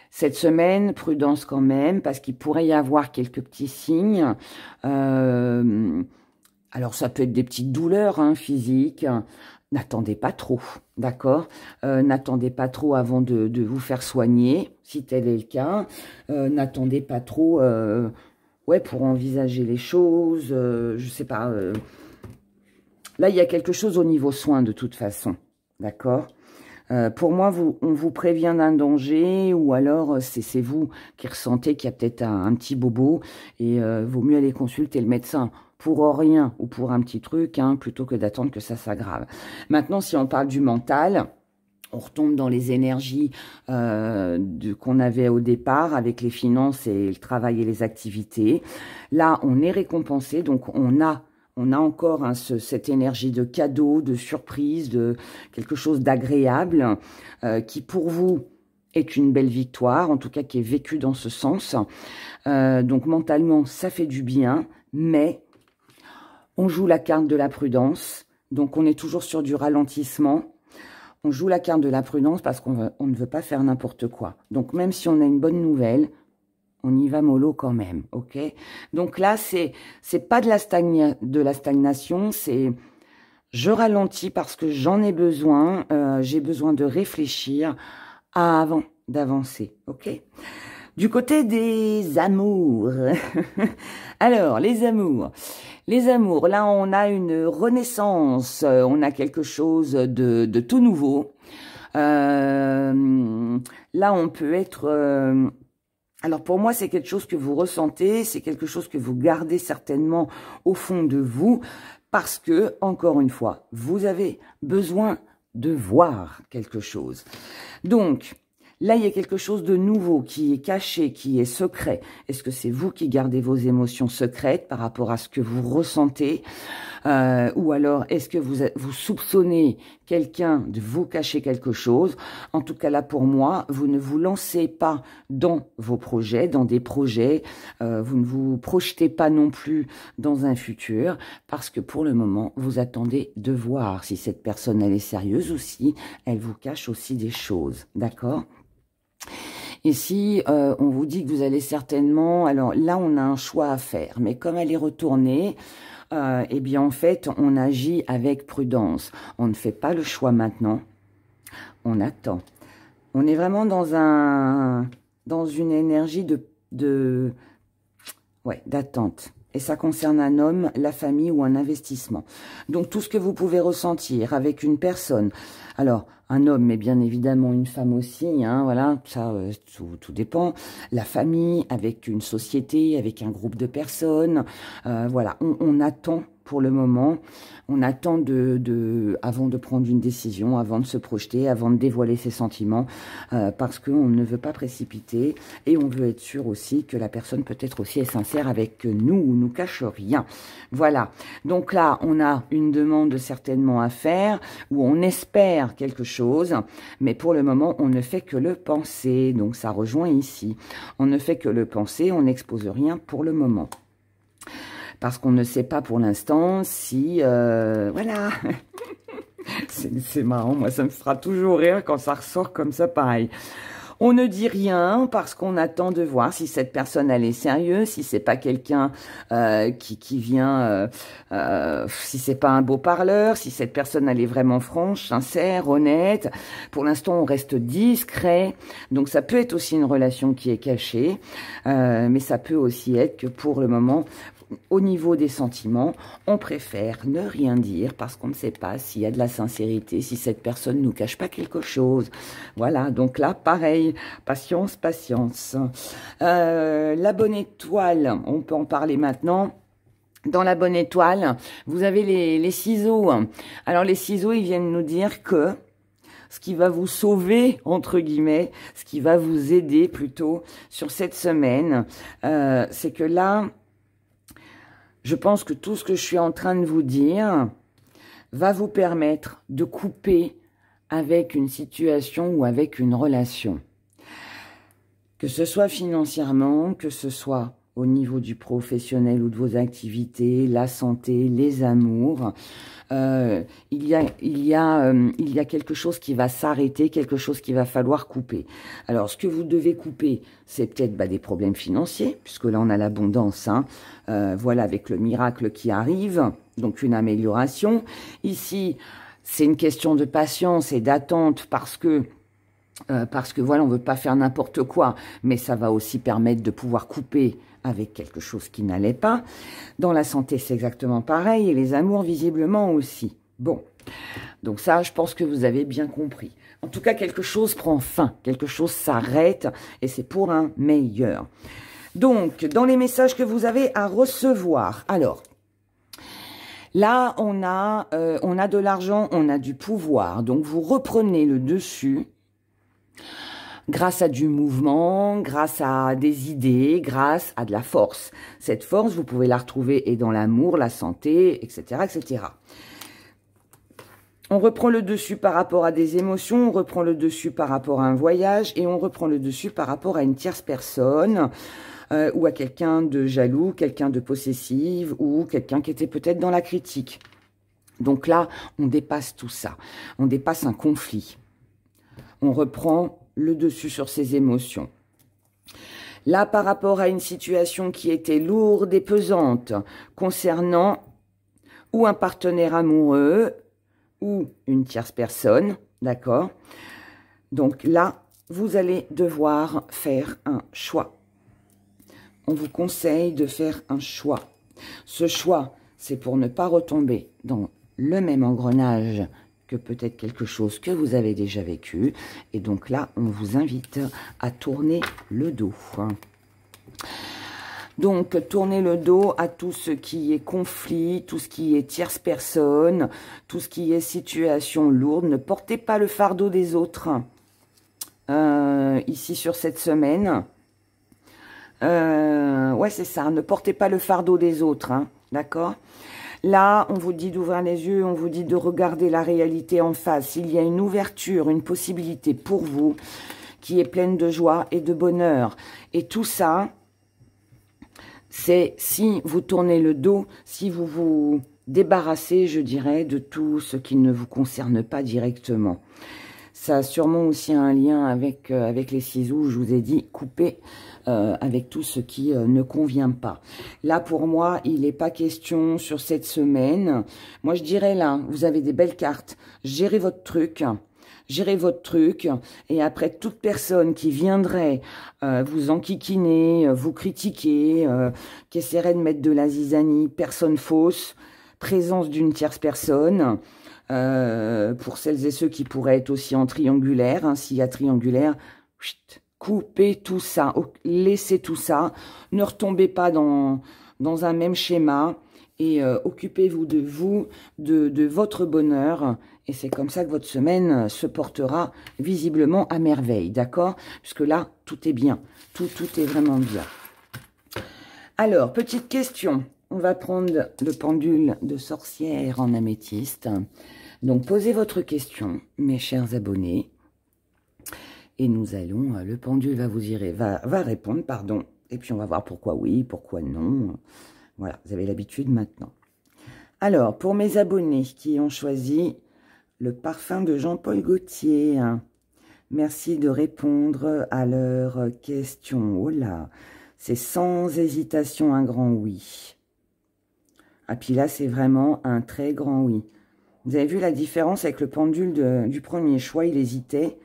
Cette semaine, prudence quand même, parce qu'il pourrait y avoir quelques petits signes. Alors, ça peut être des petites douleurs physiques. N'attendez pas trop, d'accord? N'attendez pas trop avant de vous faire soigner, si tel est le cas. N'attendez pas trop... ouais, pour envisager les choses, je sais pas. Là, il y a quelque chose au niveau soins de toute façon, d'accord? Pour moi, on vous prévient d'un danger ou alors c'est vous qui ressentez qu'il y a peut-être un petit bobo et vaut mieux aller consulter le médecin pour rien ou pour un petit truc plutôt que d'attendre que ça s'aggrave. Maintenant, si on parle du mental... On retombe dans les énergies qu'on avait au départ avec les finances et le travail et les activités. Là, on est récompensé, donc on a encore cette énergie de cadeau, de surprise, de quelque chose d'agréable qui pour vous est une belle victoire, en tout cas qui est vécue dans ce sens. Donc mentalement, ça fait du bien, mais on joue la carte de la prudence, donc on est toujours sur du ralentissement. On joue la carte de la prudence parce qu'on ne veut pas faire n'importe quoi. Donc, même si on a une bonne nouvelle, on y va mollo quand même, ok? Donc là, c'est pas de la stagnation, c'est je ralentis parce que j'en ai besoin. J'ai besoin de réfléchir avant d'avancer, ok? Du côté des amours. Alors, les amours. Les amours, là, on a une renaissance. On a quelque chose de tout nouveau. Là, on peut être... alors, pour moi, c'est quelque chose que vous ressentez. C'est quelque chose que vous gardez certainement au fond de vous. Parce que, encore une fois, vous avez besoin de voir quelque chose. Donc... là, il y a quelque chose de nouveau qui est caché, qui est secret. Est-ce que c'est vous qui gardez vos émotions secrètes par rapport à ce que vous ressentez ou alors, est-ce que vous soupçonnez quelqu'un de vous cacher quelque chose? En tout cas, là, pour moi, vous ne vous lancez pas dans vos projets, dans des projets. Vous ne vous projetez pas non plus dans un futur parce que pour le moment, vous attendez de voir si cette personne, elle est sérieuse ou si elle vous cache aussi des choses. D'accord ? Et si on vous dit que vous allez certainement... alors là, on a un choix à faire. Mais comme elle est retournée, eh bien, en fait, on agit avec prudence. On ne fait pas le choix maintenant. On attend. On est vraiment dans une énergie d'attente. Et ça concerne un homme, la famille ou un investissement. Donc, tout ce que vous pouvez ressentir avec une personne. Alors, un homme, mais bien évidemment une femme aussi, voilà, ça, tout dépend. La famille, avec une société, avec un groupe de personnes. Voilà, on attend pour le moment. On attend avant de prendre une décision, avant de se projeter, avant de dévoiler ses sentiments, parce qu'on ne veut pas précipiter et on veut être sûr aussi que la personne peut-être aussi est sincère avec nous ou nous cache rien. Voilà. Donc là, on a une demande certainement à faire où on espère quelque chose, mais pour le moment, on ne fait que le penser. Donc ça rejoint ici. On ne fait que le penser, on n'expose rien pour le moment. Parce qu'on ne sait pas pour l'instant si... voilà. C'est marrant, moi ça me fera toujours rire quand ça ressort comme ça, pareil. On ne dit rien parce qu'on attend de voir si cette personne elle est sérieuse, si c'est pas quelqu'un qui vient, si c'est pas un beau parleur, si cette personne elle est vraiment franche, sincère, honnête. Pour l'instant, on reste discret, donc ça peut être aussi une relation qui est cachée, mais ça peut aussi être que pour le moment, au niveau des sentiments, on préfère ne rien dire parce qu'on ne sait pas s'il y a de la sincérité, si cette personne nous cache pas quelque chose. Voilà, donc là, pareil, patience, patience. La bonne étoile, on peut en parler maintenant. Dans la bonne étoile, vous avez les ciseaux. Alors, les ciseaux, ils viennent nous dire que ce qui va vous sauver, entre guillemets, ce qui va vous aider plutôt sur cette semaine, c'est que là, Je pense que tout ce que je suis en train de vous dire va vous permettre de couper avec une situation ou avec une relation. Que ce soit financièrement, que ce soit au niveau du professionnel ou de vos activités, la santé, les amours, il y a quelque chose qui va s'arrêter, quelque chose qu'il va falloir couper. Alors, ce que vous devez couper, c'est peut-être des problèmes financiers, puisque là, on a l'abondance, hein. Voilà, avec le miracle qui arrive, donc une amélioration. Ici, c'est une question de patience et d'attente, parce que voilà, on veut pas faire n'importe quoi, mais ça va aussi permettre de pouvoir couper avec quelque chose qui n'allait pas. Dans la santé, c'est exactement pareil, et les amours, visiblement aussi. Bon, donc ça, je pense que vous avez bien compris. En tout cas, quelque chose prend fin, quelque chose s'arrête, et c'est pour un meilleur. Donc, dans les messages que vous avez à recevoir, alors, là, on a de l'argent, on a du pouvoir, donc vous reprenez le dessus, grâce à du mouvement, grâce à des idées, grâce à de la force. Cette force, vous pouvez la retrouver et dans l'amour, la santé, etc., etc. On reprend le dessus par rapport à des émotions, on reprend le dessus par rapport à un voyage et on reprend le dessus par rapport à une tierce personne ou à quelqu'un de jaloux, quelqu'un de possessif ou quelqu'un qui était peut-être dans la critique. Donc là, on dépasse tout ça. On dépasse un conflit. On reprend le dessus sur ses émotions. Là, par rapport à une situation qui était lourde et pesante, concernant ou un partenaire amoureux, ou une tierce personne, d'accord? Donc là, vous allez devoir faire un choix. On vous conseille de faire un choix. Ce choix, c'est pour ne pas retomber dans le même engrenage que peut-être quelque chose que vous avez déjà vécu. Et donc là, on vous invite à tourner le dos. Donc, tournez le dos à tout ce qui est conflit, tout ce qui est tierce personne, tout ce qui est situation lourde. Ne portez pas le fardeau des autres ici sur cette semaine. Ouais, c'est ça. Ne portez pas le fardeau des autres, hein, d'accord ? Là, on vous dit d'ouvrir les yeux, on vous dit de regarder la réalité en face. Il y a une ouverture, une possibilité pour vous qui est pleine de joie et de bonheur. Et tout ça, c'est si vous tournez le dos, si vous vous débarrassez, je dirais, de tout ce qui ne vous concerne pas directement. Ça a sûrement aussi un lien avec les ciseaux, je vous ai dit, couper avec tout ce qui ne convient pas. Là, pour moi, il n'est pas question sur cette semaine. Moi, je dirais là, vous avez des belles cartes. Gérez votre truc. Gérez votre truc. Et après, toute personne qui viendrait vous enquiquiner, vous critiquer, qui essaierait de mettre de la zizanie, personne fausse, présence d'une tierce personne... pour celles et ceux qui pourraient être aussi en triangulaire, hein, s'il y a triangulaire, chut, coupez tout ça, laissez tout ça, ne retombez pas dans un même schéma et occupez-vous de votre bonheur et c'est comme ça que votre semaine se portera visiblement à merveille, d'accord? Puisque là, tout est bien, tout est vraiment bien. Alors, petite question. On va prendre le pendule de sorcière en améthyste. Donc, posez votre question, mes chers abonnés. Et nous allons, le pendule va répondre, pardon. Et puis, on va voir pourquoi oui, pourquoi non. Voilà, vous avez l'habitude maintenant. Alors, pour mes abonnés qui ont choisi le parfum de Jean-Paul Gaultier, merci de répondre à leurs questions. Oh là, c'est sans hésitation un grand oui. Ah, puis là, c'est vraiment un très grand oui. Vous avez vu la différence avec le pendule du premier choix, il hésitait.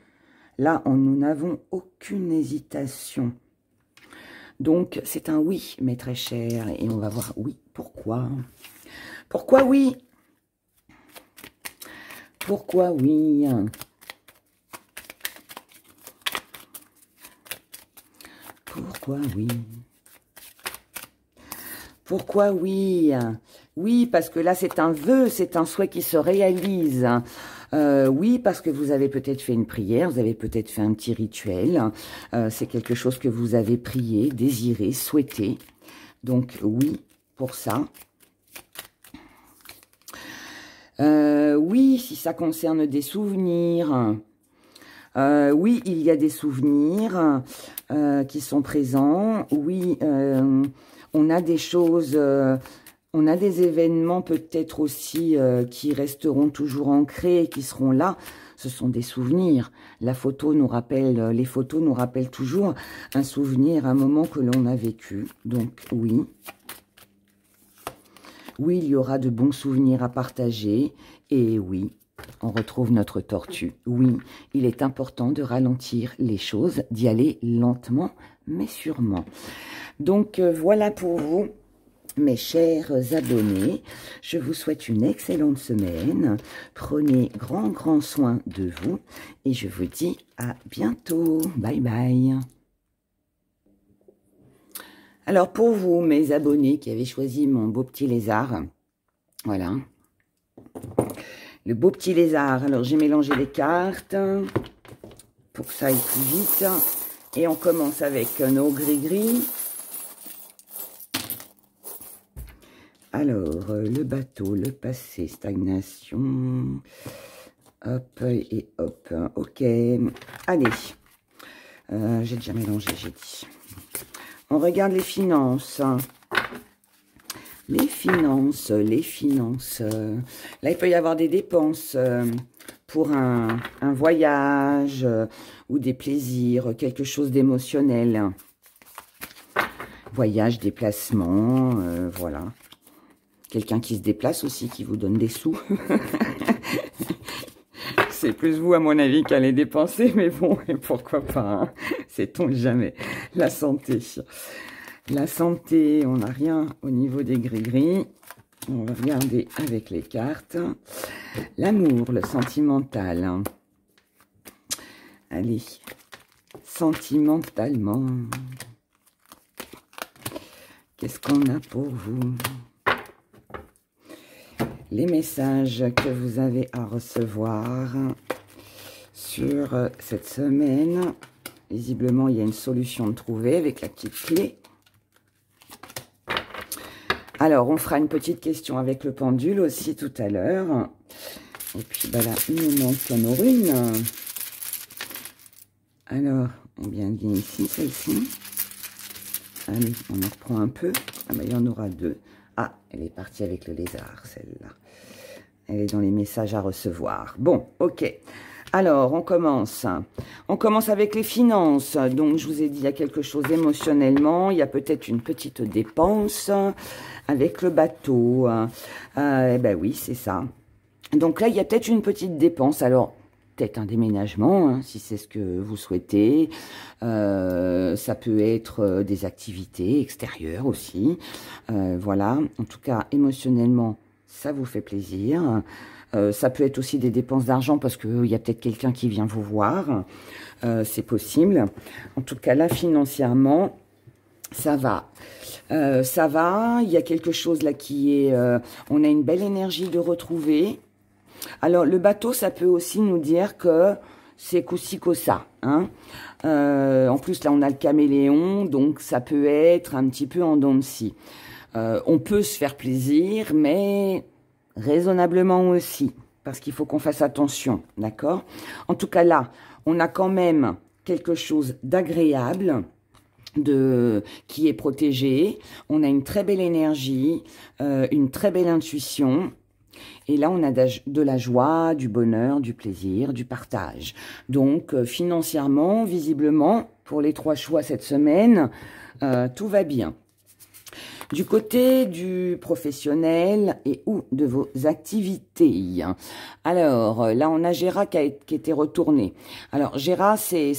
Là, nous n'avons aucune hésitation. Donc, c'est un oui, mes très chers. Et on va voir oui, pourquoi. Pourquoi oui? Pourquoi oui? Pourquoi oui? Pourquoi oui? Oui, parce que là, c'est un vœu, c'est un souhait qui se réalise. Oui, parce que vous avez peut-être fait une prière, vous avez peut-être fait un petit rituel. C'est quelque chose que vous avez prié, désiré, souhaité. Donc, oui, pour ça. Oui, si ça concerne des souvenirs. Oui, il y a des souvenirs qui sont présents. Oui, on a des choses, on a des événements peut-être aussi qui resteront toujours ancrés et qui seront là. Ce sont des souvenirs. La photo nous rappelle, les photos nous rappellent toujours un souvenir, un moment que l'on a vécu. Donc oui. Oui, il y aura de bons souvenirs à partager. Et oui, on retrouve notre tortue. Oui, il est important de ralentir les choses, d'y aller lentement, mais sûrement. Donc, voilà pour vous, mes chers abonnés. Je vous souhaite une excellente semaine. Prenez grand soin de vous. Et je vous dis à bientôt. Bye bye. Alors, pour vous, mes abonnés qui avez choisi mon beau petit lézard, voilà. Le beau petit lézard. Alors, j'ai mélangé les cartes pour que ça aille plus vite. Et on commence avec nos gris-gris. Alors, le bateau, le passé, stagnation. Hop et hop. Ok. Allez. J'ai déjà mélangé, j'ai dit. On regarde les finances. Les finances. Là, il peut y avoir des dépenses pour un voyage ou des plaisirs, quelque chose d'émotionnel. Voyage, déplacement, voilà. Quelqu'un qui se déplace aussi, qui vous donne des sous. C'est plus vous, à mon avis, qu'à les dépenser, mais bon, et pourquoi pas, hein, sait-on jamais. La santé. La santé, on n'a rien au niveau des gris-gris. On va regarder avec les cartes. L'amour, le sentimental. Allez, sentimentalement. Qu'est-ce qu'on a pour vous? Les messages que vous avez à recevoir sur cette semaine. Visiblement, il y a une solution de trouver avec la petite clé. Alors, on fera une petite question avec le pendule aussi tout à l'heure. Et puis, bah là, il nous manque nos runes. Alors, on vient bien ici, celle-ci. Allez, on en reprend un peu. Ah bah, il y en aura deux. Ah, elle est partie avec le lézard, celle-là. Elle est dans les messages à recevoir. Bon, ok. Alors, on commence. On commence avec les finances. Donc, je vous ai dit, il y a quelque chose émotionnellement. Il y a peut-être une petite dépense avec le bateau. Eh ben oui, c'est ça. Donc là, il y a peut-être une petite dépense. Alors, peut-être un déménagement, hein, si c'est ce que vous souhaitez. Ça peut être des activités extérieures aussi. Voilà, en tout cas, émotionnellement, ça vous fait plaisir. Ça peut être aussi des dépenses d'argent parce qu'il y a peut-être quelqu'un qui vient vous voir. C'est possible. En tout cas, là, financièrement, ça va. Ça va. Il y a quelque chose là qui est... on a une belle énergie de retrouver. Alors, le bateau, ça peut aussi nous dire que c'est qu'aussi que ça. Hein. En plus, là, on a le caméléon, donc ça peut être un petit peu en dents de scie. On peut se faire plaisir, mais raisonnablement aussi, parce qu'il faut qu'on fasse attention, d'accord? En tout cas, là, on a quand même quelque chose d'agréable, qui est protégé. On a une très belle énergie, une très belle intuition. Et là, on a de la joie, du bonheur, du plaisir, du partage. Donc, financièrement, visiblement, pour les 3 choix cette semaine, tout va bien. Du côté du professionnel et ou de vos activités. Alors, là, on a Gera qui était retourné. Alors, Gera, c'est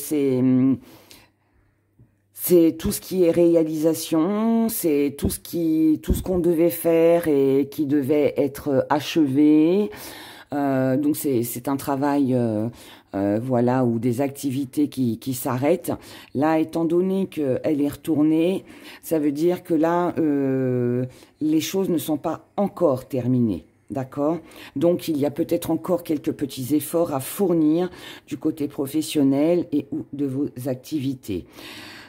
tout ce qui est réalisation, c'est tout ce qu'on devait faire et qui devait être achevé. Donc c'est un travail, voilà, ou des activités qui s'arrêtent. Là, étant donné qu'elle est retournée, ça veut dire que là, les choses ne sont pas encore terminées. D'accord? Donc, il y a peut-être encore quelques petits efforts à fournir du côté professionnel et ou de vos activités.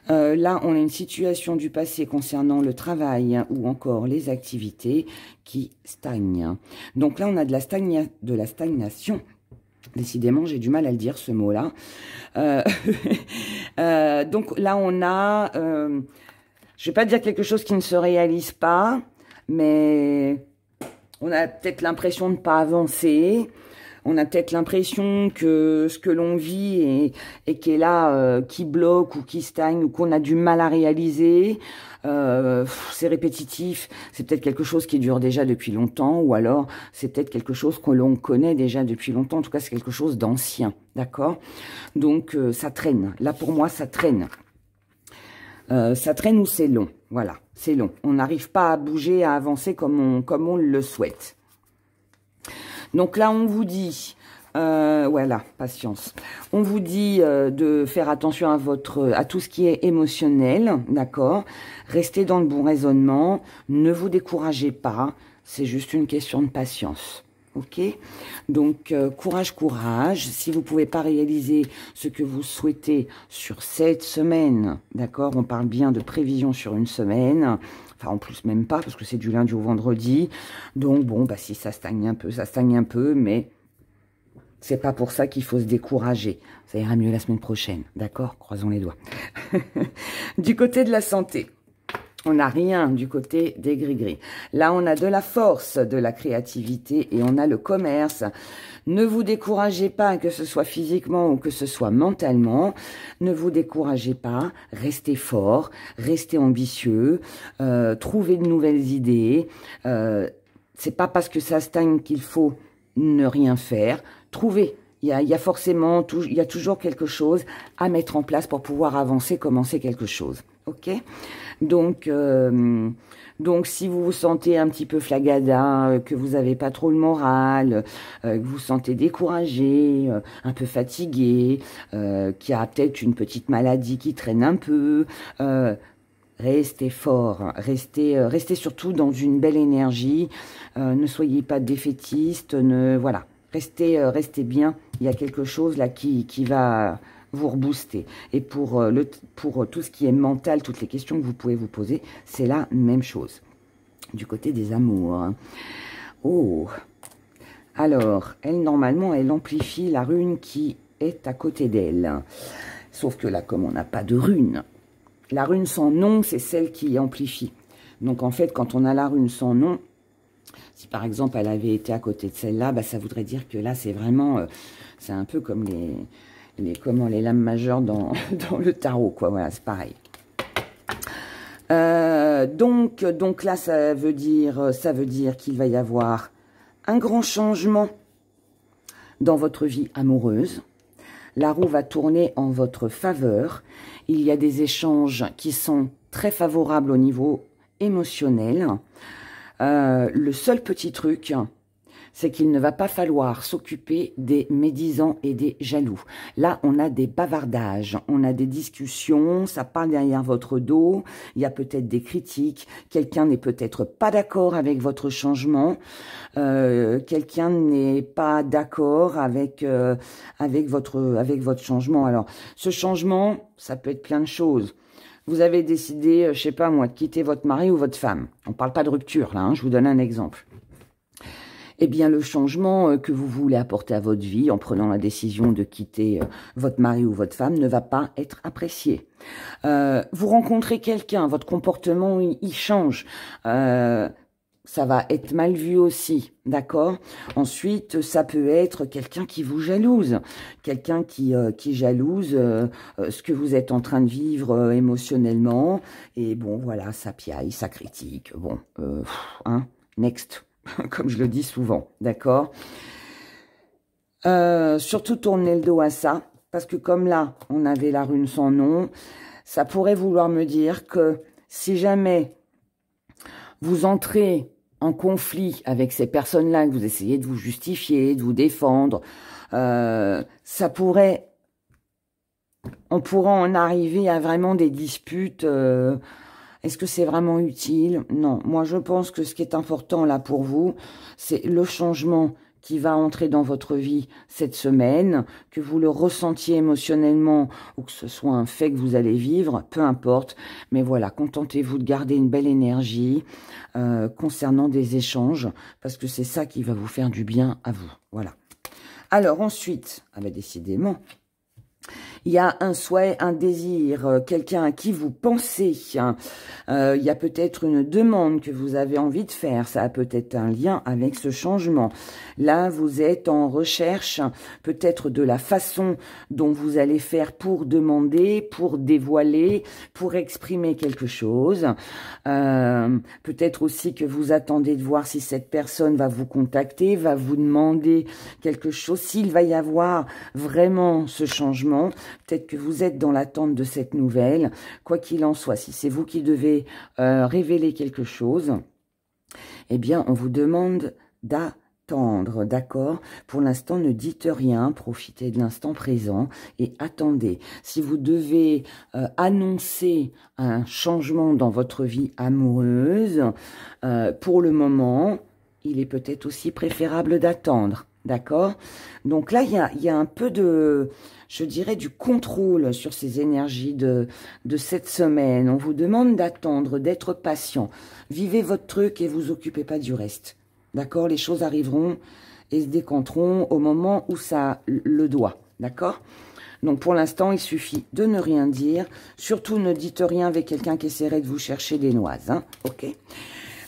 Là, on a une situation du passé concernant le travail ou encore les activités qui stagnent. Donc là, on a de la stagnation. Décidément, j'ai du mal à le dire, ce mot-là. Donc là, on a... je vais pas dire quelque chose qui ne se réalise pas, mais on a peut-être l'impression de ne pas avancer. On a peut-être l'impression que ce que l'on vit et qui est là, qui bloque ou qui stagne ou qu'on a du mal à réaliser, c'est répétitif, c'est peut-être quelque chose qui dure déjà depuis longtemps ou alors c'est peut-être quelque chose que l'on connaît déjà depuis longtemps. En tout cas, c'est quelque chose d'ancien, d'accord? Donc, ça traîne. Là, pour moi, ça traîne. Ça traîne ou c'est long, voilà, c'est long. On n'arrive pas à bouger, à avancer comme on le souhaite. Donc là, on vous dit, voilà, patience. On vous dit de faire attention à tout ce qui est émotionnel, d'accord? Restez dans le bon raisonnement, ne vous découragez pas, c'est juste une question de patience. Ok, donc courage, courage. Si vous pouvez pas réaliser ce que vous souhaitez sur cette semaine, d'accord, on parle bien de prévision sur une semaine, enfin en plus même pas parce que c'est du lundi au vendredi. Donc bon, bah si ça stagne un peu, ça stagne un peu, mais c'est pas pour ça qu'il faut se décourager. Ça ira mieux la semaine prochaine, d'accord? Croisons les doigts. Du côté de la santé. On n'a rien du côté des gris-gris. Là, on a de la force, de la créativité et on a le commerce. Ne vous découragez pas, que ce soit physiquement ou que ce soit mentalement. Ne vous découragez pas. Restez fort, restez ambitieux, trouvez de nouvelles idées. C'est pas parce que ça stagne qu'il faut ne rien faire. Trouvez. Il y a forcément, il y a toujours quelque chose à mettre en place pour pouvoir avancer, commencer quelque chose. Ok? Donc, si vous vous sentez un petit peu flagada, que vous n'avez pas trop le moral, que vous vous sentez découragé, un peu fatigué, qu'il y a peut-être une petite maladie qui traîne un peu, restez fort, restez surtout dans une belle énergie, ne soyez pas défaitiste, voilà, restez bien, il y a quelque chose là qui va vous rebooster. Et pour tout ce qui est mental, toutes les questions que vous pouvez vous poser, c'est la même chose. Du côté des amours. Oh, alors, elle, normalement, elle amplifie la rune qui est à côté d'elle. Sauf que là, comme on n'a pas de rune, la rune sans nom, c'est celle qui amplifie. Donc, en fait, quand on a la rune sans nom, si par exemple, elle avait été à côté de celle-là, bah, ça voudrait dire que là, c'est vraiment... c'est un peu comme les lames majeures dans le tarot, quoi. Voilà, c'est pareil. Donc là, ça veut dire qu'il va y avoir un grand changement dans votre vie amoureuse. La roue va tourner en votre faveur. Il y a des échanges qui sont très favorables au niveau émotionnel. Le seul petit truc, c'est qu'il ne va pas falloir s'occuper des médisants et des jaloux. Là, on a des bavardages, on a des discussions, ça parle derrière votre dos, il y a peut-être des critiques, quelqu'un n'est peut-être pas d'accord avec votre changement, quelqu'un n'est pas d'accord avec votre changement. Alors, ce changement, ça peut être plein de choses. Vous avez décidé, je sais pas moi, de quitter votre mari ou votre femme. On ne parle pas de rupture, là, hein, je vous donne un exemple. Eh bien, le changement que vous voulez apporter à votre vie en prenant la décision de quitter votre mari ou votre femme ne va pas être apprécié. Vous rencontrez quelqu'un, votre comportement, il change. Ça va être mal vu aussi, d'accord? Ensuite, ça peut être quelqu'un qui vous jalouse, quelqu'un qui jalouse ce que vous êtes en train de vivre émotionnellement. Et bon, voilà, ça piaille, ça critique. Bon, hein, next. Comme je le dis souvent, d'accord? Surtout tournez le dos à ça, parce que comme là, on avait la rune sans nom, ça pourrait vouloir me dire que si jamais vous entrez en conflit avec ces personnes-là, que vous essayez de vous justifier, de vous défendre, ça pourrait... On pourra en arriver à vraiment des disputes... Est-ce que c'est vraiment utile? Non. Moi, je pense que ce qui est important là pour vous, c'est le changement qui va entrer dans votre vie cette semaine, que vous le ressentiez émotionnellement ou que ce soit un fait que vous allez vivre, peu importe. Mais voilà, contentez-vous de garder une belle énergie concernant des échanges, parce que c'est ça qui va vous faire du bien à vous. Voilà. Alors ensuite, ah ben décidément, il y a un souhait, un désir, quelqu'un à qui vous pensez. Il y a peut-être une demande que vous avez envie de faire. Ça a peut-être un lien avec ce changement. Là, vous êtes en recherche peut-être de la façon dont vous allez faire pour demander, pour dévoiler, pour exprimer quelque chose. Peut-être aussi que vous attendez de voir si cette personne va vous contacter, va vous demander quelque chose. S'il va y avoir vraiment ce changement, peut-être que vous êtes dans l'attente de cette nouvelle. Quoi qu'il en soit, si c'est vous qui devez révéler quelque chose, eh bien, on vous demande d'attendre, d'accord? Pour l'instant, ne dites rien, profitez de l'instant présent et attendez. Si vous devez annoncer un changement dans votre vie amoureuse, pour le moment, il est peut-être aussi préférable d'attendre. D'accord? Donc là, il y a un peu de, je dirais, du contrôle sur ces énergies de cette semaine. On vous demande d'attendre, d'être patient. Vivez votre truc et vous occupez pas du reste. D'accord? Les choses arriveront et se décanteront au moment où ça le doit. D'accord? Donc pour l'instant, il suffit de ne rien dire. Surtout, ne dites rien avec quelqu'un qui essaierait de vous chercher des noises. Hein? Ok?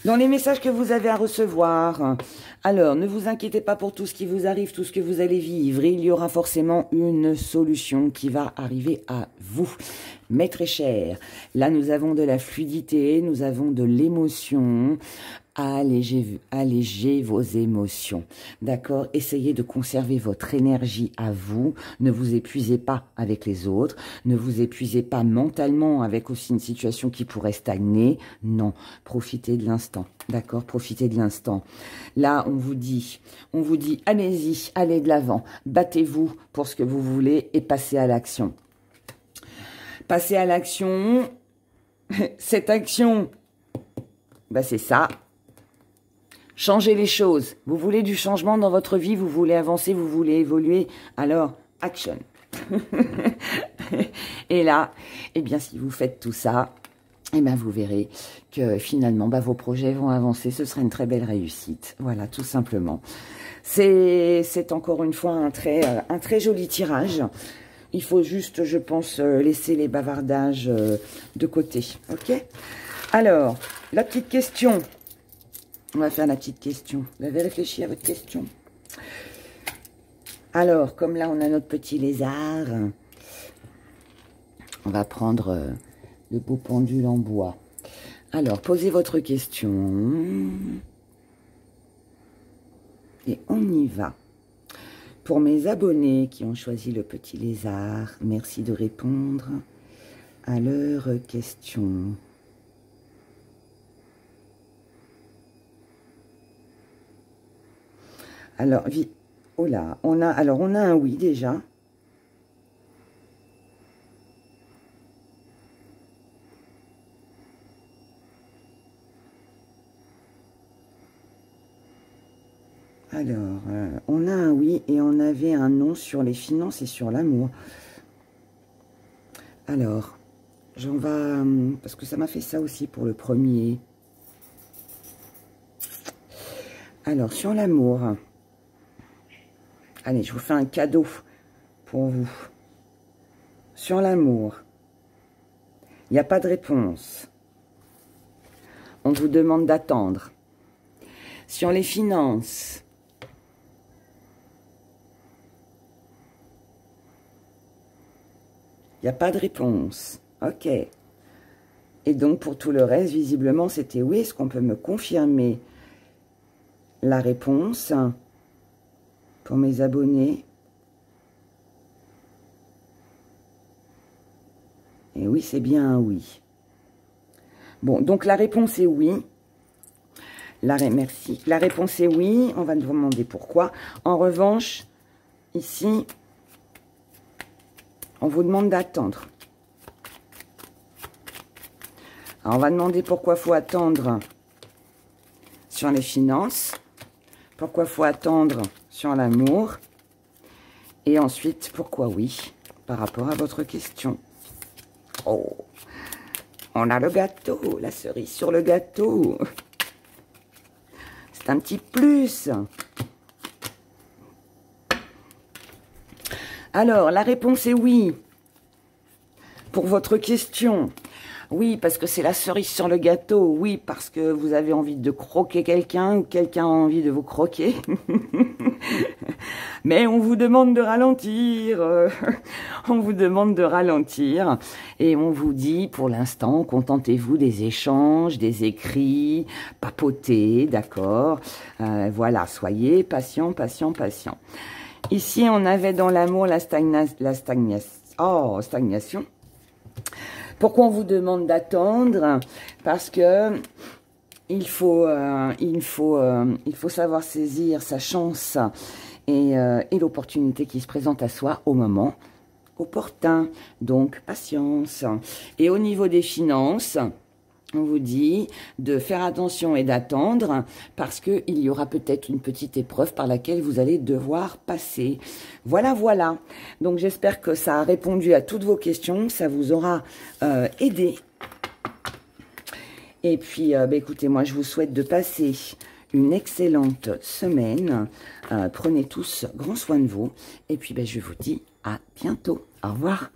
Dans les messages que vous avez à recevoir, alors ne vous inquiétez pas pour tout ce qui vous arrive, tout ce que vous allez vivre. Il y aura forcément une solution qui va arriver à vous. Mais très cher, là nous avons de la fluidité, nous avons de l'émotion. Allégez vos émotions, d'accord? Essayez de conserver votre énergie à vous. Ne vous épuisez pas avec les autres. Ne vous épuisez pas mentalement avec aussi une situation qui pourrait stagner. Non, profitez de l'instant, d'accord? Profitez de l'instant. Là, on vous dit, allez-y, allez de l'avant. Battez-vous pour ce que vous voulez et passez à l'action. Passez à l'action. Cette action, bah c'est ça. Changez les choses. Vous voulez du changement dans votre vie, vous voulez avancer, vous voulez évoluer. Alors, action. Et là, eh bien, si vous faites tout ça, eh bien, vous verrez que finalement, bah, vos projets vont avancer. Ce sera une très belle réussite. Voilà, tout simplement. C'est encore une fois un très joli tirage. Il faut juste, je pense, laisser les bavardages de côté. Ok? Alors, la petite question. On va faire la petite question. Vous avez réfléchi à votre question? Alors, comme là, on a notre petit lézard, on va prendre le beau pendule en bois. Alors, posez votre question. Et on y va. Pour mes abonnés qui ont choisi le petit lézard, merci de répondre à leurs questions. Alors, oh là, on a un oui déjà. Alors, on a un oui et on avait un non sur les finances et sur l'amour. Alors, j'en vais, parce que ça m'a fait ça aussi pour le premier. Alors, sur l'amour, allez, je vous fais un cadeau pour vous. Sur l'amour, il n'y a pas de réponse. On vous demande d'attendre. Sur les finances, il n'y a pas de réponse. Ok. Et donc, pour tout le reste, visiblement, c'était oui. Est-ce qu'on peut me confirmer la réponse pour mes abonnés? Et oui, c'est bien un oui. Bon, donc la réponse est oui. Merci. La réponse est oui. On va nous demander pourquoi. En revanche, ici, on vous demande d'attendre. Alors, on va demander pourquoi il faut attendre sur les finances. Pourquoi il faut attendre sur l'amour. Et ensuite, pourquoi oui, par rapport à votre question. Oh, on a le gâteau, la cerise sur le gâteau. C'est un petit plus. Alors, la réponse est oui. Pour votre question, oui, parce que c'est la cerise sur le gâteau. Oui, parce que vous avez envie de croquer quelqu'un ou quelqu'un a envie de vous croquer. Mais on vous demande de ralentir. On vous demande de ralentir. Et on vous dit, pour l'instant, contentez-vous des échanges, des écrits, papotez, d'accord. Voilà, soyez patient, patient, patient. Ici, on avait dans l'amour la stagnation. Pourquoi on vous demande d'attendre? Parce que il faut savoir saisir sa chance et l'opportunité qui se présente à soi au moment opportun. Donc, patience. Et au niveau des finances, on vous dit de faire attention et d'attendre parce qu'il y aura peut-être une petite épreuve par laquelle vous allez devoir passer. Voilà, voilà. Donc, j'espère que ça a répondu à toutes vos questions, que ça vous aura aidé. Et puis, écoutez, moi, je vous souhaite de passer une excellente semaine. Prenez tous grand soin de vous. Et puis, je vous dis à bientôt. Au revoir.